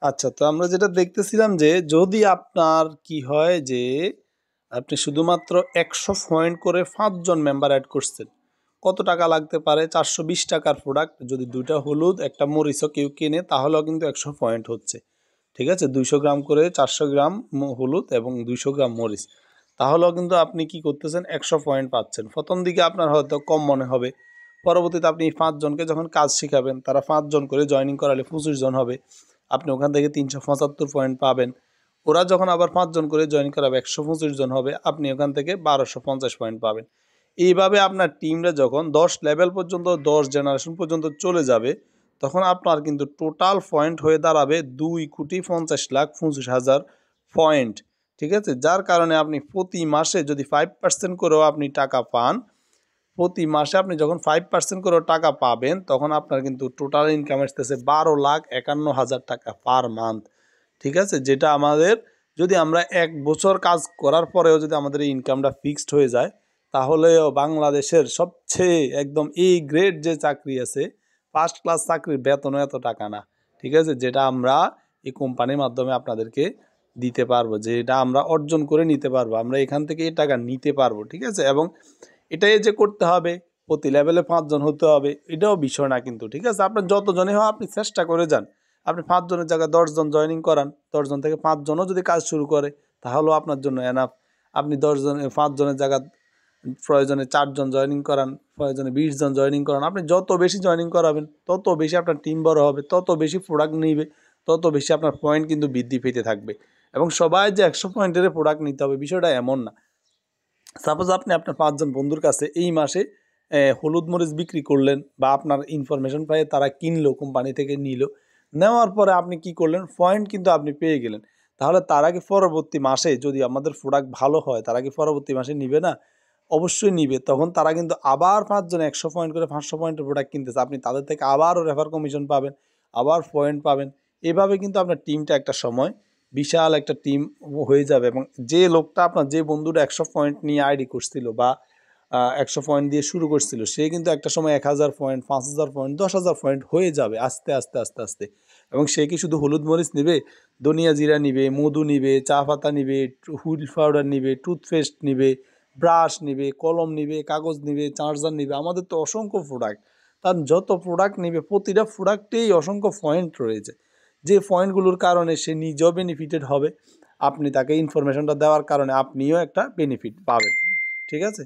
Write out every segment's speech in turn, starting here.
আচ্ছা, তো আমরা যেটা দেখতেছিলাম যে যদি আপনার কি হয় যে আপনি শুধুমাত্র 100 পয়েন্ট করে 5 জন মেম্বার অ্যাড করছেন, কত টাকা লাগতে পারে? 420 টাকার প্রোডাক্ট যদি 2টা হলুদ একটা মরিচও কেউ কেনে তাহলেও কিন্তু 100 পয়েন্ট হচ্ছে। ঠিক আছে, 200 গ্রাম করে 400 গ্রাম হলুদ এবং 200 গ্রাম মরিচ, তাহলেও কিন্তু আপনি কি করতেছেন 100 পয়েন্ট পাচ্ছেন। প্রথম দিকে আপনার হয়তো কম মনে হবে, পরবর্তীতে আপনি 5 জনকে যখন কাজ শিখাবেন, তারা 5 জন করে জয়েনিং করালে 25 জন হবে, আপনি ওখান থেকে 375 পয়েন্ট পাবেন। ওরা যখন আবার 5 জন করে জয়েন করাবে 125 জন হবে, আপনি ওখান থেকে 1250 পয়েন্ট পাবেন। এইভাবে আপনার টিমটা যখন 10 লেভেল পর্যন্ত 10 জেনারেশন পর্যন্ত চলে যাবে, তখন আপনার কিন্তু টোটাল পয়েন্ট হয়ে দাঁড়াবে 2,50,25,000 পয়েন্ট। ঠিক আছে, যার কারণে আপনি প্রতি মাসে যদি 5% করেও আপনি টাকা পান, প্রতি মাসে আপনি যখন 5% করে টাকা পাবেন, তখন আপনার কিন্তু টোটাল ইনকাম আসতেছে 12,51,000 টাকা পার মান্থ। ঠিক আছে, যেটা আমাদের যদি আমরা 1 বছর কাজ করার পরেও যদি আমাদের এই ইনকামটা ফিক্সড হয়ে যায়, তাহলেও বাংলাদেশের সবচেয়ে একদম গ্রেড যে চাকরি আছে, ফার্স্ট ক্লাস চাকরির বেতনও এত টাকা না। ঠিক আছে, যেটা আমরা এই কোম্পানির মাধ্যমে আপনাদেরকে দিতে পারবো, যেটা আমরা অর্জন করে নিতে পারবো, আমরা এখান থেকে এই টাকা নিতে পারবো। ঠিক আছে, এবং এটাই যে করতে হবে প্রতি লেভেলে 5 জন হতে হবে এটাও বিষয় না কিন্তু। ঠিক আছে, আপনার যতজনই হয় আপনি চেষ্টা করে যান, আপনি 5 জনের জায়গায় 10 জন জয়েনিং করান, 10 জন থেকে 5 জনও যদি কাজ শুরু করে তাহলেও আপনার জন্য এনাফ। আপনি 10 জন 5 জনের জায়গা প্রয়োজনে 4 জন জয়েনিং করান, প্রয়োজনে 20 জন জয়েনিং করান। আপনি যত বেশি জয়েনিং করাবেন তত বেশি আপনার টিম বড় হবে, তত বেশি প্রোডাক্ট নিবে, তত বেশি আপনার পয়েন্ট কিন্তু বৃদ্ধি পেতে থাকবে। এবং সবাই যে 100 পয়েন্টের প্রোডাক্ট নিতে হবে বিষয়টা এমন না। সাপোজ আপনি আপনার 5 জন বন্ধুর কাছে এই মাসে হলুদ মরিচ বিক্রি করলেন, বা আপনার ইনফরমেশন পাই তারা কিনলো, কোম্পানি থেকে নিল, নেওয়ার পরে আপনি কি করলেন, পয়েন্ট কিন্তু আপনি পেয়ে গেলেন। তাহলে তারা কি পরবর্তী মাসে যদি আমাদের প্রোডাক্ট ভালো হয় তারা কি পরবর্তী মাসে নিবে না? অবশ্যই নিবে। তখন তারা কিন্তু আবার 5 জন 100 পয়েন্ট করে 500 পয়েন্টের প্রোডাক্ট কিনতেছে, আপনি তাদের থেকে আবারও রেফার কমিশন পাবেন, আবার পয়েন্ট পাবেন। এভাবে কিন্তু আপনার টিমটা একটা সময় বিশাল একটা টিম হয়ে যাবে। এবং যে লোকটা আপনার যে বন্ধুটা 100 পয়েন্ট নিয়ে আইডি করছিল, বা 100 পয়েন্ট দিয়ে শুরু করছিল, সে কিন্তু একটা সময় 1000 পয়েন্ট, 5000 পয়েন্ট, 10,000 পয়েন্ট হয়ে যাবে আস্তে আস্তে আস্তে আস্তে। এবং সে কি শুধু হলুদ মরিচ নিবে, ধনিয়া জিরা নিবে, মধু নিবে, চা পাতা নিবে, হুইল পাউডার নিবে, টুথপেস্ট নিবে, ব্রাশ নিবে, কলম নিবে, কাগজ নিবে, চার্জার নিবে। আমাদের তো অসংখ্য প্রোডাক্ট, তার যত প্রোডাক্ট নিবে প্রতিটা প্রোডাক্টেই অসংখ্য পয়েন্ট রয়েছে, যে পয়েন্টগুলোর কারণে সে নিজেও বেনিফিটেড হবে, আপনি তাকে ইনফরমেশনটা দেওয়ার কারণে আপনিও একটা বেনিফিট পাবেন। ঠিক আছে,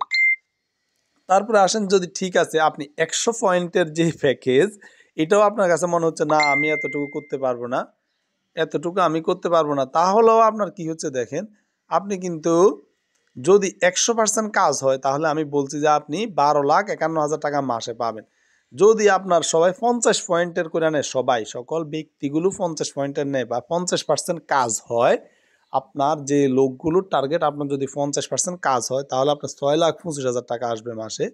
তারপরে আসেন, যদি ঠিক আছে আপনি 100 পয়েন্টের যে প্যাকেজ, এটাও আপনার কাছে মনে হচ্ছে না আমি এতটুকু করতে পারবো না, এতটুকু আমি করতে পারবো না, তাহলেও আপনার কি হচ্ছে দেখেন, আপনি কিন্তু যদি 100% কাজ হয় তাহলে আমি বলছি যে আপনি 12,51,000 টাকা মাসে পাবেন। যদি আপনার সবাই 50 পয়েন্টের করে নেয়, সবাই সকল ব্যক্তিগুলো 50 পয়েন্টের নেয়, বা 50% কাজ হয়, আপনার যে লোকগুলোর টার্গেট আপনার যদি 50% কাজ হয় তাহলে আপনার 6,25,000 টাকা আসবে মাসে।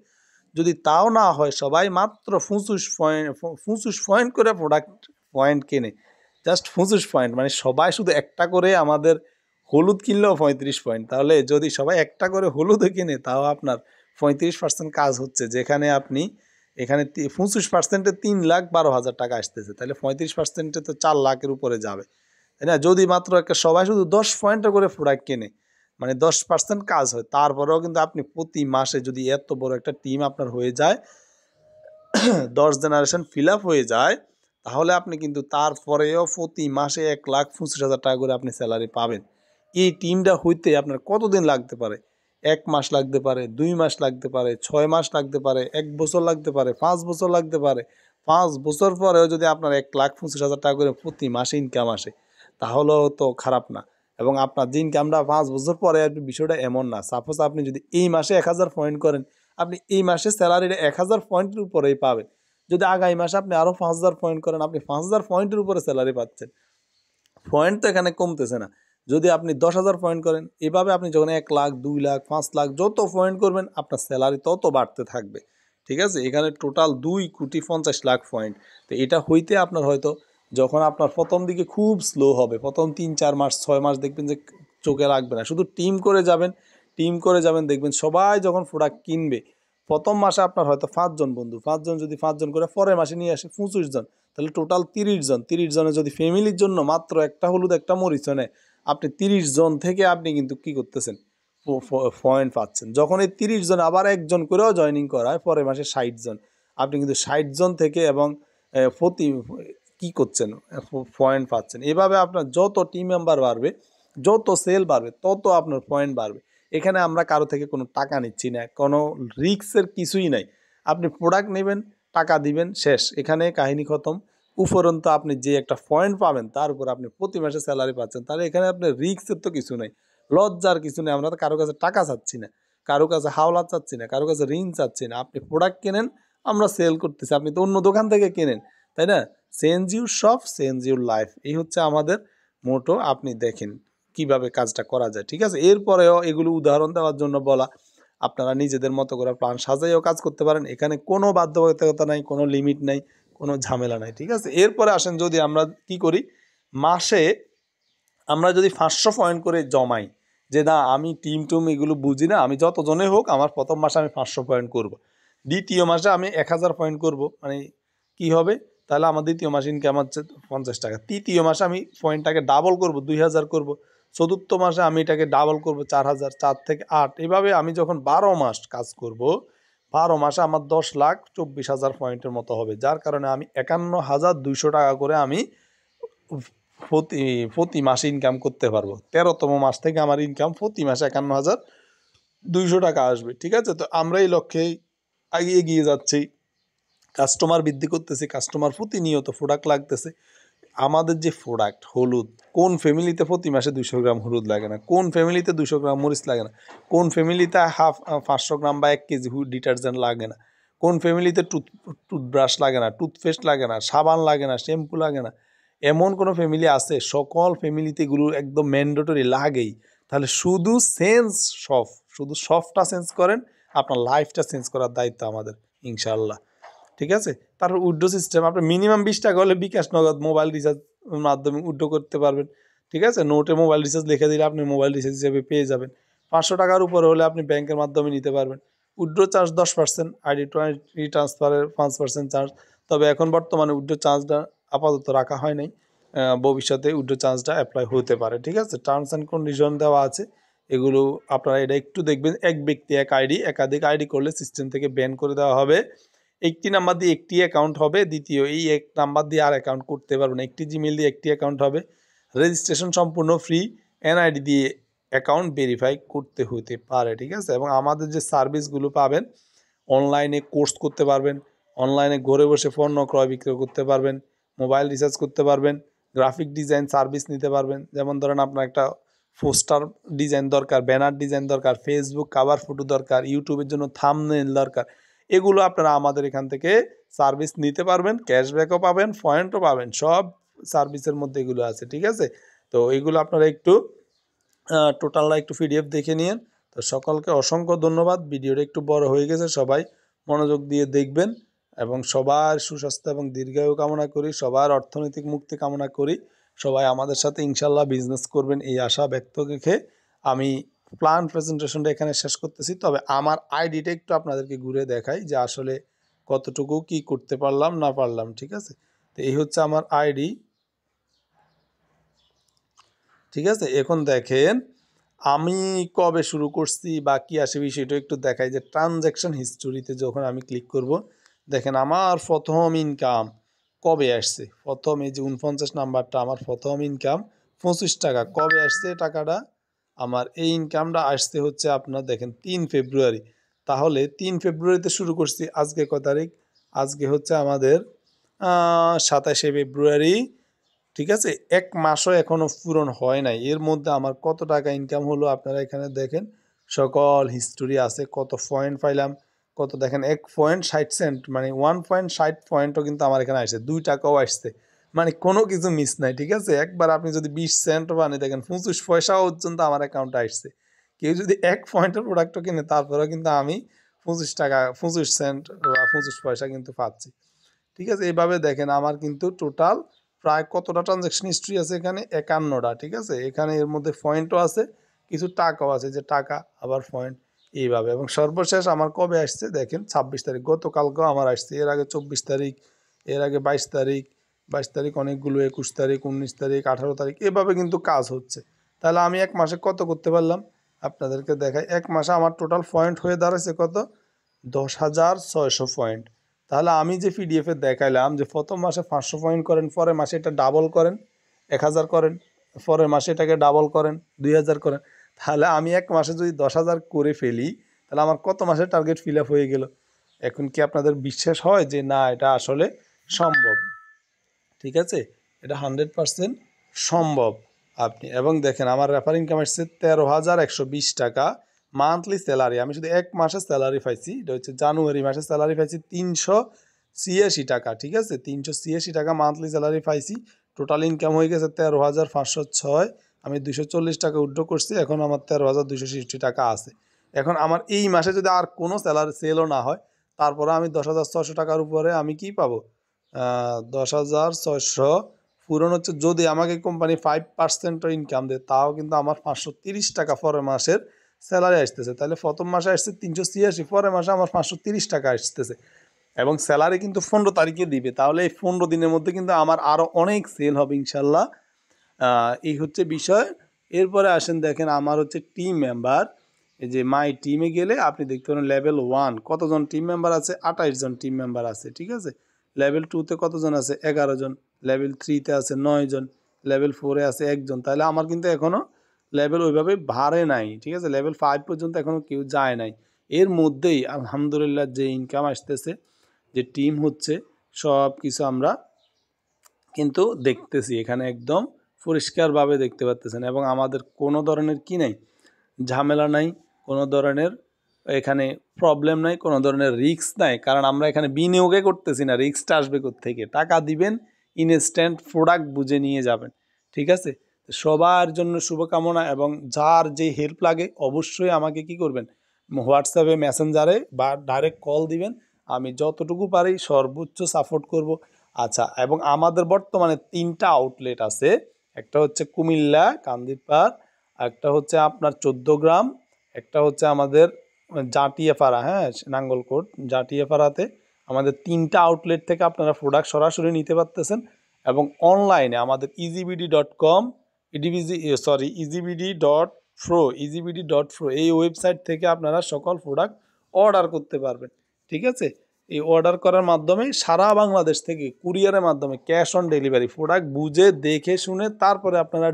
যদি তাও না হয়, সবাই মাত্র 25 পয়েন্ট করে প্রোডাক্ট পয়েন্ট কেনে, জাস্ট 25 পয়েন্ট, মানে সবাই শুধু একটা করে আমাদের হলুদ কিনলেও 35 পয়েন্ট, তাহলে যদি সবাই একটা করে হলুদও কিনে তাও আপনার 35% কাজ হচ্ছে, যেখানে আপনি এখানে 25%-এ 3,12,000 টাকা আসতেছে, তাহলে 35%-এ তো 4 লাখের উপরে যাবে, তাই না? যদি মাত্র একটা সবাই শুধু 10 পয়েন্টও করে প্রোডাক্ট কেনে, মানে 10% কাজ হয়, তারপরেও কিন্তু আপনি প্রতি মাসে যদি এত বড় একটা টিম আপনার হয়ে যায়, 10 জেনারেশন ফিল আপ হয়ে যায়, তাহলে আপনি কিন্তু তারপরেও প্রতি মাসে 1,25,000 টাকা করে আপনি স্যালারি পাবেন। এই টিমটা হইতে আপনার কতদিন লাগতে পারে? 1 মাস লাগতে পারে, 2 মাস লাগতে পারে, 6 মাস লাগতে পারে, 1 বছর লাগতে পারে, 5 বছর লাগতে পারে। 5 বছর পরেও যদি আপনার 1,25,000 টাকা করে প্রতি মাসে ইনকাম আসে, তাহলেও তো খারাপ না। এবং আপনার যে ইনকামটা 5 বছর পরে আসবে বিষয়টা এমন না। সাপোজ আপনি যদি এই মাসে 1,000 পয়েন্ট করেন, আপনি এই মাসে স্যালারিটা 1,000 পয়েন্টের উপরেই পাবেন। যদি আগামী মাসে আপনি আরও 5,000 পয়েন্ট করেন, আপনি 5,000 পয়েন্টের উপরে স্যালারি পাচ্ছেন। পয়েন্ট তো এখানে কমতেছে না। যদি আপনি 10,000 পয়েন্ট করেন, এভাবে আপনি যখন 1 লাখ, 2 লাখ, 5 লাখ যত পয়েন্ট করবেন আপনার স্যালারি তত বাড়তে থাকবে। ঠিক আছে, এখানে টোটাল 2,50,00,000 পয়েন্ট। তো এটা হইতে আপনার হয়তো যখন আপনার প্রথম দিকে খুব স্লো হবে, প্রথম 3-4 মাস 6 মাস দেখবেন যে চোখে লাগবে না, শুধু টিম করে যাবেন, টিম করে যাবেন, দেখবেন সবাই যখন প্রোডাক্ট কিনবে, প্রথম মাসে আপনার হয়তো 5 জন বন্ধু, 5 জন যদি 5 জন করে পরের মাসে নিয়ে আসে 25 জন, তাহলে টোটাল 30 জন, 30 জনের যদি ফ্যামিলির জন্য মাত্র একটা হলুদ একটা মরিচ নেয়, আপনি 30 জন থেকে আপনি কিন্তু কী করতেছেন, পয়েন্ট পাচ্ছেন। যখন এই 30 জন আবার একজন করেও জয়েনিং করায় পরের মাসে 60 জন, আপনি কিন্তু 60 জন থেকে এবং প্রতি কী করছেন, পয়েন্ট পাচ্ছেন। এভাবে আপনার যত টিম মেম্বার বাড়বে, যত সেল বাড়বে, তত আপনার পয়েন্ট বাড়বে। এখানে আমরা কারো থেকে কোনো টাকা নিচ্ছি না, কোনো রিস্কের কিছুই নাই। আপনি প্রোডাক্ট নেবেন, টাকা দিবেন, শেষ, এখানে কাহিনী খতম। উপরন্তু আপনি যে একটা পয়েন্ট পাবেন তার উপর আপনি প্রতি মাসে স্যালারি পাচ্ছেন। তাহলে এখানে আপনার রিস্কের তো কিছু নেই, লজ্জার কিছু নেই। আমরা তো কারো কাছে টাকা চাচ্ছি না, কারো কাছে হাওলা চাচ্ছি না, কারো কাছে ঋণ চাচ্ছি না। আপনি প্রোডাক্ট কেনেন, আমরা সেল করতেছি, আপনি তো অন্য দোকান থেকে কেনেন, তাই না? Change your shop, change your life, এই হচ্ছে আমাদের মোটো। আপনি দেখেন কিভাবে কাজটা করা যায়, ঠিক আছে? এরপরেও এগুলো উদাহরণ দেওয়ার জন্য বলা, আপনারা নিজেদের মতো করে প্ল্যান সাজাইও কাজ করতে পারেন। এখানে কোনো বাধ্যবাধকতা নাই, কোনো লিমিট নাই, কোনো ঝামেলা নাই, ঠিক আছে? এরপরে আসেন, যদি আমরা কি করি, মাসে আমরা যদি 500 পয়েন্ট করে জমাই, যে না আমি টিম টুম এগুলো বুঝি না, আমি যতজনে হোক আমার প্রথম মাসে আমি 500 পয়েন্ট করব, দ্বিতীয় মাসে আমি 1000 পয়েন্ট করব, মানে কি হবে, তাহলে আমার দ্বিতীয় মাসে ইনকাম হচ্ছে 50 টাকা। তৃতীয় মাসে আমি পয়েন্টটাকে ডাবল করব, 2000 করব। চতুর্থ মাসে আমি এটাকে ডাবল করব, 4000, 4 থেকে 8। এভাবে আমি যখন 12 মাস কাজ করব, 12 মাসে আমার 10,24,000 পয়েন্টের মতো হবে, যার কারণে আমি 51,200 টাকা করে আমি প্রতি প্রতি মাসে ইনকাম করতে পারবো। 13তম মাস থেকে আমার ইনকাম প্রতি মাসে 51,200 টাকা আসবে, ঠিক আছে? তো আমরা এই লক্ষ্যেই আগে এগিয়ে যাচ্ছি, কাস্টমার বৃদ্ধি করতেছি, কাস্টমার প্রতিনিয়ত প্রোডাক্ট লাগতেছে। আমাদের যে প্রোডাক্ট হলুদ, কোন ফ্যামিলিতে প্রতি মাসে 200 গ্রাম হলুদ লাগে না, কোন ফ্যামিলিতে 200 গ্রাম মরিচ লাগে না, কোন ফ্যামিলিতে 500 গ্রাম বা 1 কেজি ডিটারজেন্ট লাগে না, কোন ফ্যামিলিতে টুথব্রাশ লাগে না, টুথপেস্ট লাগে না, সাবান লাগে না, শ্যাম্পু লাগে না, এমন কোনো ফ্যামিলি আছে? সকল ফ্যামিলিতে এগুলো একদম ম্যান্ডেটরি লাগেই। তাহলে শুধু শুধু শপটা চেঞ্জ করেন, আপনার লাইফটা চেঞ্জ করার দায়িত্ব আমাদের, ইনশাআল্লাহ, ঠিক আছে? তারপর উইথড্র সিস্টেম, আপনি মিনিমাম 20 টাকা হলে বিকাশ নগদ মোবাইল রিচার্জ মাধ্যমে উইথড্র করতে পারবেন, ঠিক আছে? নোটে মোবাইল রিচার্জ লিখে দিলে আপনি মোবাইল রিচার্জ হিসেবে পেয়ে যাবেন। 500 টাকার উপরে হলে আপনি ব্যাংকের মাধ্যমে নিতে পারবেন। উইথড্র চার্জ 10%, আইডি ট্রান্সফারের 5% চার্জ। তবে এখন বর্তমানে উইথড্র চার্জটা আপাতত রাখা হয় নাই, ভবিষ্যতে উইথড্র চার্জটা অ্যাপ্লাই হতে পারে, ঠিক আছে? টার্মস অ্যান্ড কন্ডিশন দেওয়া আছে, এগুলো আপনারা এটা একটু দেখবেন। এক ব্যক্তি এক আইডি, একাধিক আইডি করলে সিস্টেম থেকে ব্যান করে দেওয়া হবে। একটি নাম্বার দিয়ে একটি অ্যাকাউন্ট হবে, দ্বিতীয় এই এক নাম্বার দিয়ে আর অ্যাকাউন্ট করতে পারবেন। একটি জিমেল দিয়ে একটি অ্যাকাউন্ট হবে, রেজিস্ট্রেশন সম্পূর্ণ ফ্রি, এনআইডি দিয়ে অ্যাকাউন্ট ভেরিফাই করতে হতে পারে, ঠিক আছে? এবং আমাদের যে সার্ভিসগুলো পাবেন, অনলাইনে কোর্স করতে পারবেন, অনলাইনে ঘরে বসে পণ্য ক্রয় বিক্রয় করতে পারবেন, মোবাইল রিচার্জ করতে পারবেন, গ্রাফিক ডিজাইন সার্ভিস নিতে পারবেন। যেমন ধরেন আপনার একটা পোস্টার ডিজাইন দরকার, ব্যানার ডিজাইন দরকার, ফেসবুক কাভার ফটো দরকার, ইউটিউবের জন্য থাম্বনেইল দরকার, এগুলো আপনারা আমাদের এখান থেকে সার্ভিস নিতে পারবেন, ক্যাশব্যাকও পাবেন, পয়েন্টও পাবেন, সব সার্ভিসের মধ্যে এগুলো আছে, ঠিক আছে? তো এগুলো আপনারা একটু টোটালটা একটু পিডিএফ দেখে নিন। তো সকলকে অসংখ্য ধন্যবাদ। ভিডিওটা একটু বড় হয়ে গেছে, সবাই মনোযোগ দিয়ে দেখবেন এবং সবার সুস্বাস্থ্য এবং দীর্ঘায়ু কামনা করি, সবার অর্থনৈতিক মুক্তি কামনা করি। সবাই আমাদের সাথে ইনশাল্লাহ বিজনেস করবেন এই আশা ব্যক্ত রেখে আমি প্ল্যান প্রেজেন্টেশনটা এখানে শেষ করতেছি। তবে আমার আইডিটা একটু আপনাদেরকে ঘুরে দেখাই যে আসলে কতটুকু কি করতে পারলাম না পারলাম, ঠিক আছে? তো এই হচ্ছে আমার আইডি, ঠিক আছে? এখন দেখেন আমি কবে শুরু করছি বা কী আসে বিষয়টা একটু দেখাই, যে ট্রানজ্যাকশন হিস্টোরিতে যখন আমি ক্লিক করব, দেখেন আমার প্রথম ইনকাম কবে আসছে, প্রথম এই যে 49 নাম্বারটা, আমার প্রথম ইনকাম 25 টাকা। কবে আসছে টাকাটা? আমার এই ইনকামটা আসতে হচ্ছে আপনার দেখেন 3 ফেব্রুয়ারি। তাহলে 3 ফেব্রুয়ারিতে শুরু করছি, আজকে কত তারিখ? আজকে হচ্ছে আমাদের 27শে ফেব্রুয়ারি, ঠিক আছে? 1 মাসও এখনও পূরণ হয় নাই, এর মধ্যে আমার কত টাকা ইনকাম হলো আপনারা এখানে দেখেন, সকল হিস্টোরি আছে, কত পয়েন্ট পাইলাম, কত দেখেন 1.60 মানে 1.60 পয়েন্টও কিন্তু আমার এখানে আসছে, 2 টাকাও আসছে, মানে কোনো কিছু মিস নাই, ঠিক আছে? একবার আপনি যদি 20 সেন্টও বানিয়ে দেখেন 25 পয়সাও পর্যন্ত আমার অ্যাকাউন্টে আসছে। কেউ যদি 1 পয়েন্টের প্রোডাক্টও কিনে তারপরেও কিন্তু আমি 25 টাকা 25 সেন্ট বা 25 পয়সা কিন্তু পাচ্ছি, ঠিক আছে? এইভাবে দেখেন আমার কিন্তু টোটাল প্রায় কতটা ট্রানজ্যাকশন হিস্ট্রি আছে এখানে, 51টা, ঠিক আছে? এখানে এর মধ্যে পয়েন্টও আছে, কিছু টাকাও আছে, যে টাকা আবার পয়েন্ট, এইভাবে। এবং সর্বশেষ আমার কবে আসছে দেখেন 26 তারিখ, গতকালকেও আমার আসছে, এর আগে 24 তারিখ, এর আগে 22 তারিখ, 22 তারিখ অনেকগুলো, 21 তারিখ, 19 তারিখ, 18 তারিখ, এভাবে কিন্তু কাজ হচ্ছে। তাহলে আমি এক মাসে কত করতে পারলাম আপনাদেরকে দেখাই। এক মাসে আমার টোটাল পয়েন্ট হয়ে দাঁড়াচ্ছে কত, 10,600 পয়েন্ট। তাহলে আমি যে পিডিএফে দেখাইলাম যে প্রথম মাসে 500 পয়েন্ট করেন, পরের মাসে এটা ডাবল করেন 1000 করেন, পরের মাসে এটাকে ডাবল করেন 2000 করেন, তাহলে আমি এক মাসে যদি 10,000 করে ফেলি তাহলে আমার কত মাসে টার্গেট ফিল আপ হয়ে গেল। এখন কি আপনাদের বিশ্বাস হয় যে না এটা আসলে সম্ভব? ঠিক আছে, এটা 100% সম্ভব আপনি। এবং দেখেন আমার রেফার ইনকাম আসছে 13,120 টাকা মান্থলি স্যালারি। আমি শুধু এক মাসে স্যালারি পাইছি, এটা হচ্ছে জানুয়ারি মাসে স্যালারি পাইছি 386 টাকা। ঠিক আছে, 386 টাকা মান্থলি স্যালারি পাইছি। টোটাল ইনকাম হয়ে গেছে 13,506। আমি 240 টাকা উইথড্র করছি, এখন আমার 13,260 টাকা আছে। এখন আমার এই মাসে যদি আর কোনো স্যালারি সেলও না হয়, তারপরে আমি 10,600 টাকার উপরে আমি কি পাবো, 10,600 পূরণ হচ্ছে যদি আমাকে কোম্পানি 5% ইনকাম দেয়, তাও কিন্তু আমার 530 টাকা পরের মাসের স্যালারি আসতেছে। তাহলে প্রথম মাসে আসছে 386, পরের মাসে আমার 530 টাকা আসতেছে। এবং স্যালারি কিন্তু 15 তারিখে দিবে, তাহলে এই 15 দিনের মধ্যে কিন্তু আমার আরও অনেক সেল হবে ইনশাল্লাহ। এই হচ্ছে বিষয়। এরপরে আসেন দেখেন আমার হচ্ছে টিম মেম্বার, এই যে মাই টিমে গেলে আপনি দেখতে পারেন লেভেল 1 কতজন টিম মেম্বার আছে, 28 জন টিম মেম্বার আছে। ঠিক আছে, লেভেল 2-তে কতজন আছে, 11 জন, লেভেল 3-তে আছে 9 জন, লেভেল 4-এ আছে 1 জন। তাহলে আমার কিন্তু এখনও লেভেল ওইভাবে বাড়ে নাই। ঠিক আছে, লেভেল 5 পর্যন্ত এখনও কেউ যায় নাই। এর মধ্যেই আলহামদুলিল্লাহ যে ইনকাম আসতেছে, যে টিম হচ্ছে, সব কিছু আমরা কিন্তু দেখতেছি এখানে একদম পরিষ্কারভাবে দেখতে পাচ্তেছেন। এবং আমাদের কোনো ধরনের কি নাই, ঝামেলা নাই, কোনো ধরনের এখানে প্রবলেম নাই, কোনো ধরনের রিস্ক নাই, কারণ আমরা এখানে বিনিয়োগে করতেছি না। রিস্কটা আসবে কোত্থেকে, টাকা দিবেন, ইনস্ট্যান্ট প্রোডাক্ট বুঝে নিয়ে যাবেন। ঠিক আছে, সবার জন্য শুভকামনা। এবং যার যে হেল্প লাগে অবশ্যই আমাকে কি করবেন, হোয়াটসঅ্যাপে, মেসেঞ্জারে বা ডাইরেক্ট কল দিবেন। আমি যতটুকু পারি সর্বোচ্চ সাপোর্ট করব। আচ্ছা, এবং আমাদের বর্তমানে 3টা আউটলেট আছে। একটা হচ্ছে কুমিল্লা কান্দিরপাড়, একটা হচ্ছে আপনার 14 গ্রাম, একটা হচ্ছে আমাদের জাটিয়াপাড়া, হ্যাঁ নাঙ্গলকোট জাটিয়াপাড়াতে। আমাদের 3টা আউটলেট থেকে আপনারা প্রোডাক্ট সরাসরি নিতে পারতেছেন। এবং অনলাইনে আমাদের easybd.com, easybd.pro এই ওয়েবসাইট থেকে আপনারা সকল প্রোডাক্ট অর্ডার করতে পারবেন। ঠিক আছে, এই অর্ডার করার মাধ্যমে সারা বাংলাদেশ থেকে কুরিয়ারের মাধ্যমে ক্যাশ অন ডেলিভারি প্রোডাক্ট বুঝে দেখে শুনে তারপরে আপনারা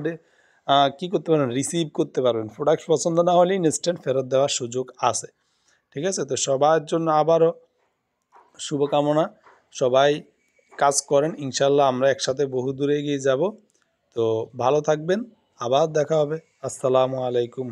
কি করতে পারবেন, রিসিভ করতে পারবেন। প্রোডাক্ট পছন্দ না হলে ইনস্ট্যান্ট ফেরত দেওয়ার সুযোগ আছে। ঠিক আছে, তো সবার জন্য আবারও শুভকামনা। সবাই কাজ করেন, ইনশাল্লাহ আমরা একসাথে বহু দূরে এগিয়ে যাব। তো ভালো থাকবেন, আবার দেখা হবে। আসসালামু আলাইকুম।